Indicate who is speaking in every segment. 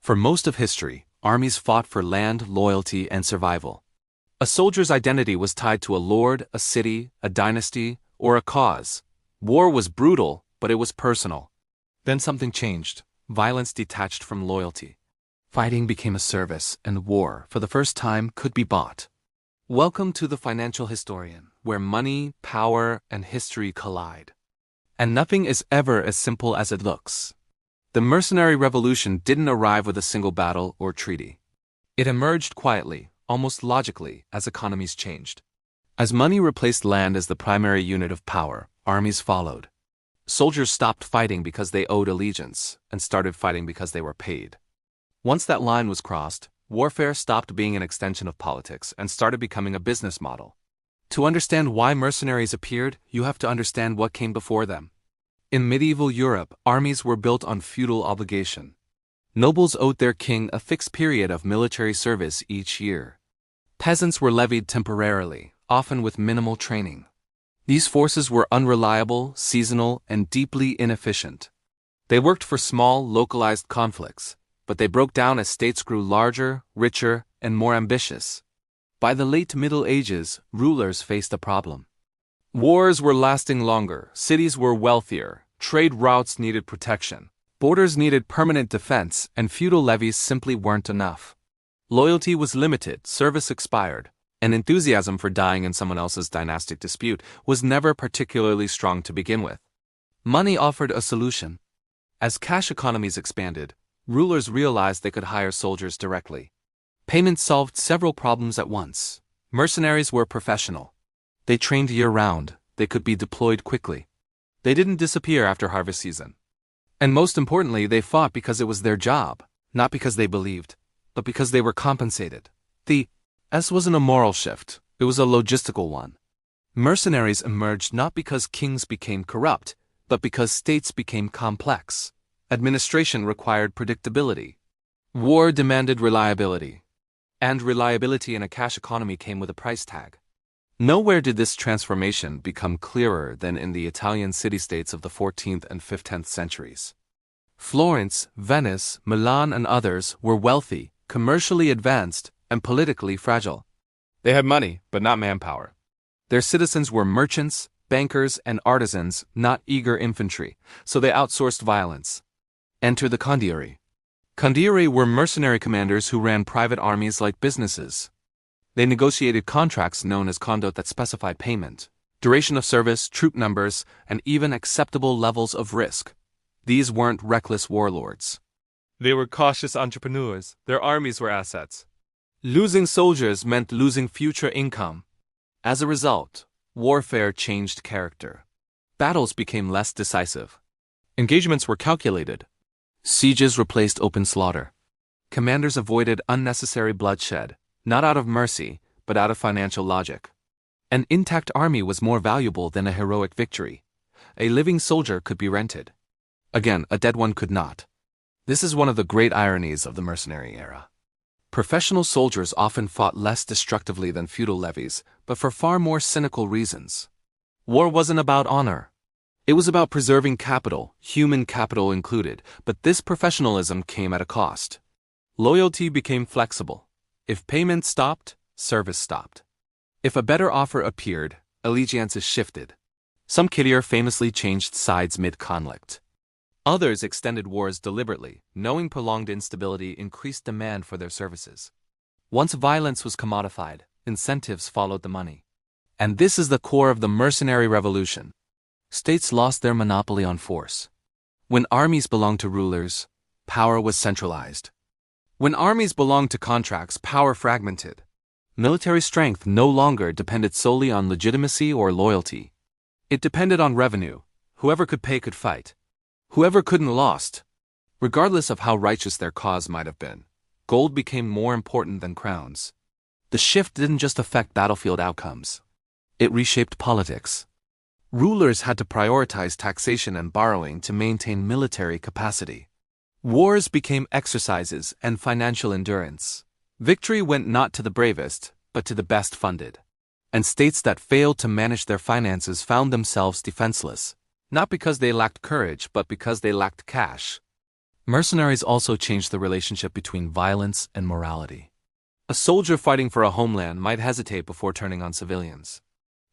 Speaker 1: For most of history, armies fought for land, loyalty, and survival. A soldier's identity was tied to a lord, a city, a dynasty, or a cause. War was brutal, but it was personal. Then something changed. Violence detached from loyalty. Fighting became a service, and war, for the first time, could be bought. Welcome to the Financial Historian, where money, power, and history collide. And nothing is ever as simple as it looks. The Mercenary Revolution didn't arrive with a single battle or treaty. It emerged quietly, almost logically, as economies changed. As money replaced land as the primary unit of power, armies followed. Soldiers stopped fighting because they owed allegiance, and started fighting because they were paid. Once that line was crossed, warfare stopped being an extension of politics and started becoming a business model. To understand why mercenaries appeared, you have to understand what came before them. In medieval Europe, armies were built on feudal obligation. Nobles owed their king a fixed period of military service each year. Peasants were levied temporarily, often with minimal training. These forces were unreliable, seasonal, and deeply inefficient. They worked for small, localized conflicts, but they broke down as states grew larger, richer, and more ambitious. By the late Middle Ages, rulers faced a problem. Wars were lasting longer, cities were wealthier, trade routes needed protection, borders needed permanent defense, and feudal levies simply weren't enough. Loyalty was limited, service expired, and enthusiasm for dying in someone else's dynastic dispute was never particularly strong to begin with. Money offered a solution. As cash economies expanded, rulers realized they could hire soldiers directly. Payment solved several problems at once. Mercenaries were professional. They trained year-round, they could be deployed quickly. They didn't disappear after harvest season. And most importantly, they fought because it was their job, not because they believed, but because they were compensated. The S wasn't a moral shift, it was a logistical one. Mercenaries emerged not because kings became corrupt, but because states became complex. Administration required predictability. War demanded reliability. And reliability in a cash economy came with a price tag. Nowhere did this transformation become clearer than in the Italian city-states of the 14th and 15th centuries. Florence, Venice, Milan, and others were wealthy, commercially advanced, and politically fragile. They had money, but not manpower. Their citizens were merchants, bankers, and artisans, not eager infantry, so they outsourced violence. Enter the condottieri. Condottieri were mercenary commanders who ran private armies like businesses. They negotiated contracts known as condotte that specified payment, duration of service, troop numbers, and even acceptable levels of risk. These weren't reckless warlords. They were cautious entrepreneurs. Their armies were assets. Losing soldiers meant losing future income. As a result, warfare changed character. Battles became less decisive. Engagements were calculated. Sieges replaced open slaughter. Commanders avoided unnecessary bloodshed, not out of mercy, but out of financial logic. An intact army was more valuable than a heroic victory. A living soldier could be rented. Again, a dead one could not. This is one of the great ironies of the mercenary era. Professional soldiers often fought less destructively than feudal levies, but for far more cynical reasons. War wasn't about honor. It was about preserving capital, human capital included, but this professionalism came at a cost. Loyalty became flexible. If payment stopped, service stopped. If a better offer appeared, allegiances shifted. Some courtiers famously changed sides mid-conflict. Others extended wars deliberately, knowing prolonged instability increased demand for their services. Once violence was commodified, incentives followed the money. And this is the core of the mercenary revolution. States lost their monopoly on force. When armies belonged to rulers, power was centralized. When armies belonged to contracts, power fragmented. Military strength no longer depended solely on legitimacy or loyalty. It depended on revenue. Whoever could pay could fight. Whoever couldn't lost. Regardless of how righteous their cause might have been, gold became more important than crowns. The shift didn't just affect battlefield outcomes. It reshaped politics. Rulers had to prioritize taxation and borrowing to maintain military capacity. Wars became exercises and financial endurance. Victory went not to the bravest, but to the best funded. And states that failed to manage their finances found themselves defenseless, not because they lacked courage, but because they lacked cash. Mercenaries also changed the relationship between violence and morality. A soldier fighting for a homeland might hesitate before turning on civilians.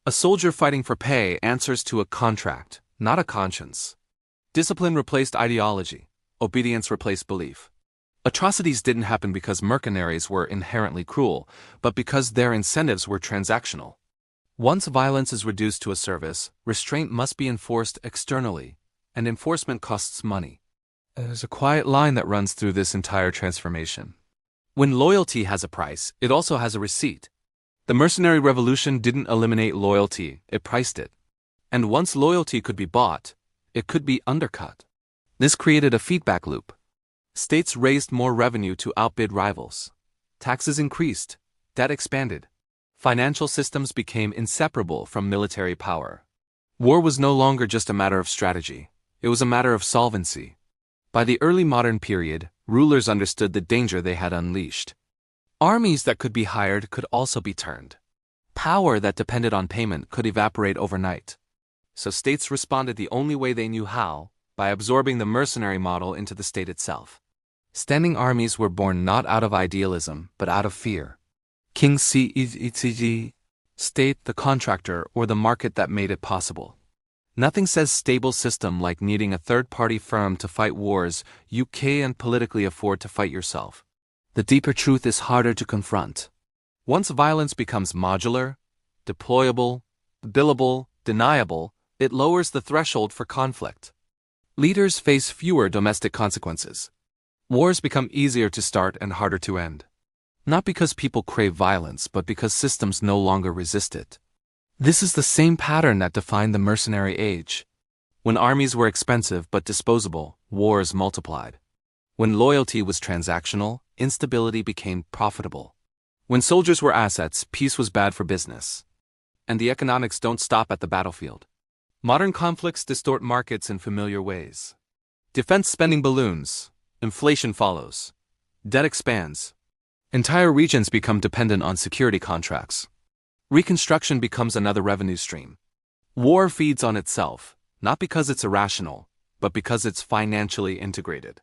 Speaker 1: A soldier fighting for pay answers to a contract, not a conscience. Discipline replaced ideology. Obedience replaced belief. Atrocities didn't happen because mercenaries were inherently cruel, but because their incentives were transactional. Once violence is reduced to a service, restraint must be enforced externally, and enforcement costs money. There's a quiet line that runs through this entire transformation. When loyalty has a price, it also has a receipt. The mercenary revolution didn't eliminate loyalty, it priced it. And once loyalty could be bought, it could be undercut. This created a feedback loop. States raised more revenue to outbid rivals. Taxes increased, debt expanded. Financial systems became inseparable from military power. War was no longer just a matter of strategy, it was a matter of solvency. By the early modern period, rulers understood the danger they had unleashed. Armies that could be hired could also be turned. Power that depended on payment could evaporate overnight. So states responded the only way they knew how, by absorbing the mercenary model into the state itself. Standing armies were born not out of idealism, but out of fear. King C.E.C.G. State, the contractor, or the market that made it possible. Nothing says stable system like needing a third-party firm to fight wars you can't politically afford to fight yourself. The deeper truth is harder to confront. Once violence becomes modular, deployable, billable, deniable, it lowers the threshold for conflict. Leaders face fewer domestic consequences. Wars become easier to start and harder to end. Not because people crave violence, but because systems no longer resist it. This is the same pattern that defined the mercenary age. When armies were expensive but disposable, wars multiplied. When loyalty was transactional, instability became profitable. When soldiers were assets, peace was bad for business. And the economics don't stop at the battlefield. Modern conflicts distort markets in familiar ways. Defense spending balloons. Inflation follows. Debt expands. Entire regions become dependent on security contracts. Reconstruction becomes another revenue stream. War feeds on itself, not because it's irrational, but because it's financially integrated.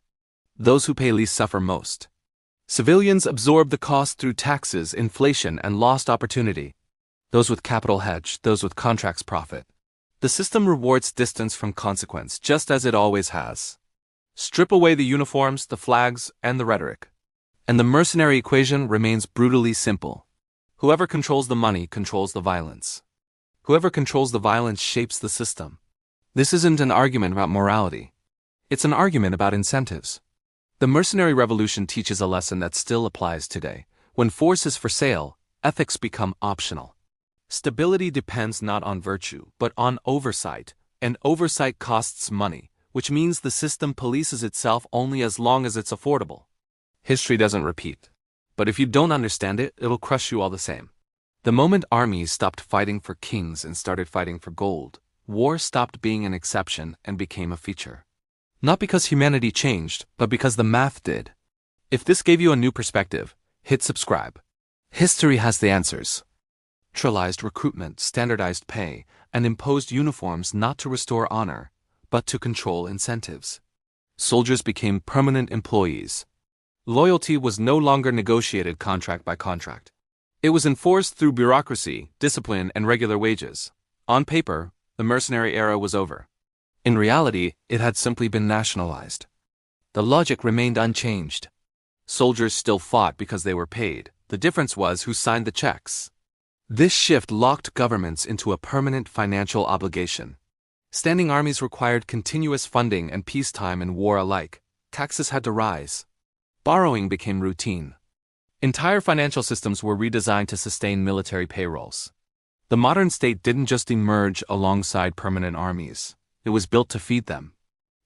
Speaker 1: Those who pay least suffer most. Civilians absorb the cost through taxes, inflation, and lost opportunity. Those with capital hedge, those with contracts profit. The system rewards distance from consequence, just as it always has. Strip away the uniforms, the flags, and the rhetoric. And the mercenary equation remains brutally simple. Whoever controls the money controls the violence. Whoever controls the violence shapes the system. This isn't an argument about morality. It's an argument about incentives. The mercenary revolution teaches a lesson that still applies today. When force is for sale, ethics become optional. Stability depends not on virtue, but on oversight, and oversight costs money, which means the system polices itself only as long as it's affordable. History doesn't repeat. But if you don't understand it, it'll crush you all the same. The moment armies stopped fighting for kings and started fighting for gold, war stopped being an exception and became a feature. Not because humanity changed, but because the math did. If this gave you a new perspective, hit subscribe. History has the answers. Centralized recruitment, standardized pay, and imposed uniforms not to restore honor, but to control incentives. Soldiers became permanent employees. Loyalty was no longer negotiated contract by contract. It was enforced through bureaucracy, discipline, and regular wages. On paper, the mercenary era was over. In reality, it had simply been nationalized. The logic remained unchanged. Soldiers still fought because they were paid. The difference was who signed the checks. This shift locked governments into a permanent financial obligation. Standing armies required continuous funding and peacetime and war alike. Taxes had to rise. Borrowing became routine. Entire financial systems were redesigned to sustain military payrolls. The modern state didn't just emerge alongside permanent armies. It was built to feed them.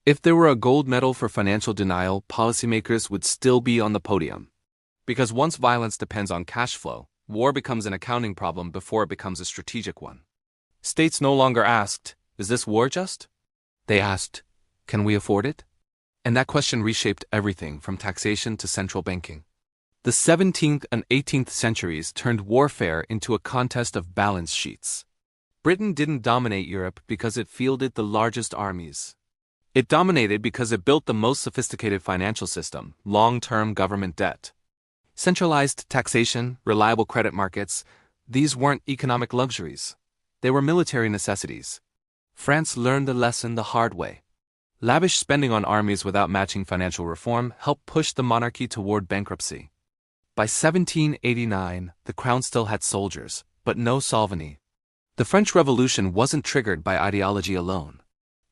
Speaker 1: If there were a gold medal for financial denial, policymakers would still be on the podium. Because once violence depends on cash flow, war becomes an accounting problem before it becomes a strategic one. States no longer asked, "Is this war just?" They asked, "Can we afford it?" And that question reshaped everything from taxation to central banking. The 17th and 18th centuries turned warfare into a contest of balance sheets. Britain didn't dominate Europe because it fielded the largest armies. It dominated because it built the most sophisticated financial system, long-term government debt. Centralized taxation, reliable credit markets, these weren't economic luxuries. They were military necessities. France learned the lesson the hard way. Lavish spending on armies without matching financial reform helped push the monarchy toward bankruptcy. By 1789, the crown still had soldiers, but no sovereignty. The French Revolution wasn't triggered by ideology alone.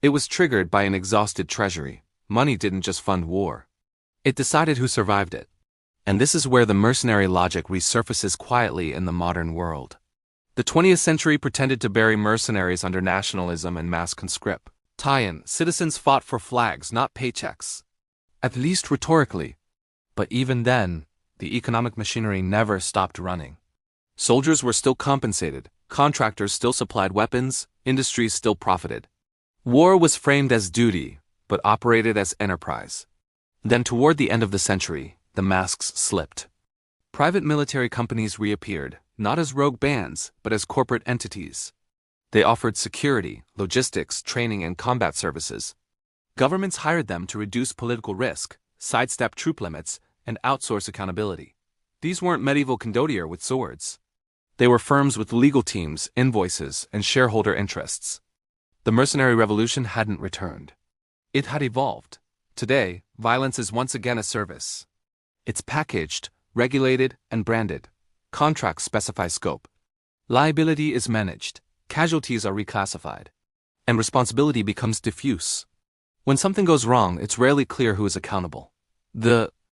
Speaker 1: It was triggered by an exhausted treasury. Money didn't just fund war. It decided who survived it. And this is where the mercenary logic resurfaces quietly in the modern world. The 20th century pretended to bury mercenaries under nationalism and mass conscript. Tie-in, citizens fought for flags, not paychecks. At least rhetorically. But even then, the economic machinery never stopped running. Soldiers were still compensated, contractors still supplied weapons, industries still profited. War was framed as duty, but operated as enterprise. Then toward the end of the century, the masks slipped. Private military companies reappeared, not as rogue bands, but as corporate entities. They offered security, logistics, training, and combat services. Governments hired them to reduce political risk, sidestep troop limits, and outsource accountability. These weren't medieval condottiere with swords. They were firms with legal teams, invoices, and shareholder interests. The mercenary revolution hadn't returned. It had evolved. Today, violence is once again a service. It's packaged, regulated, and branded. Contracts specify scope. Liability is managed. Casualties are reclassified. And responsibility becomes diffuse. When something goes wrong, it's rarely clear who is accountable. The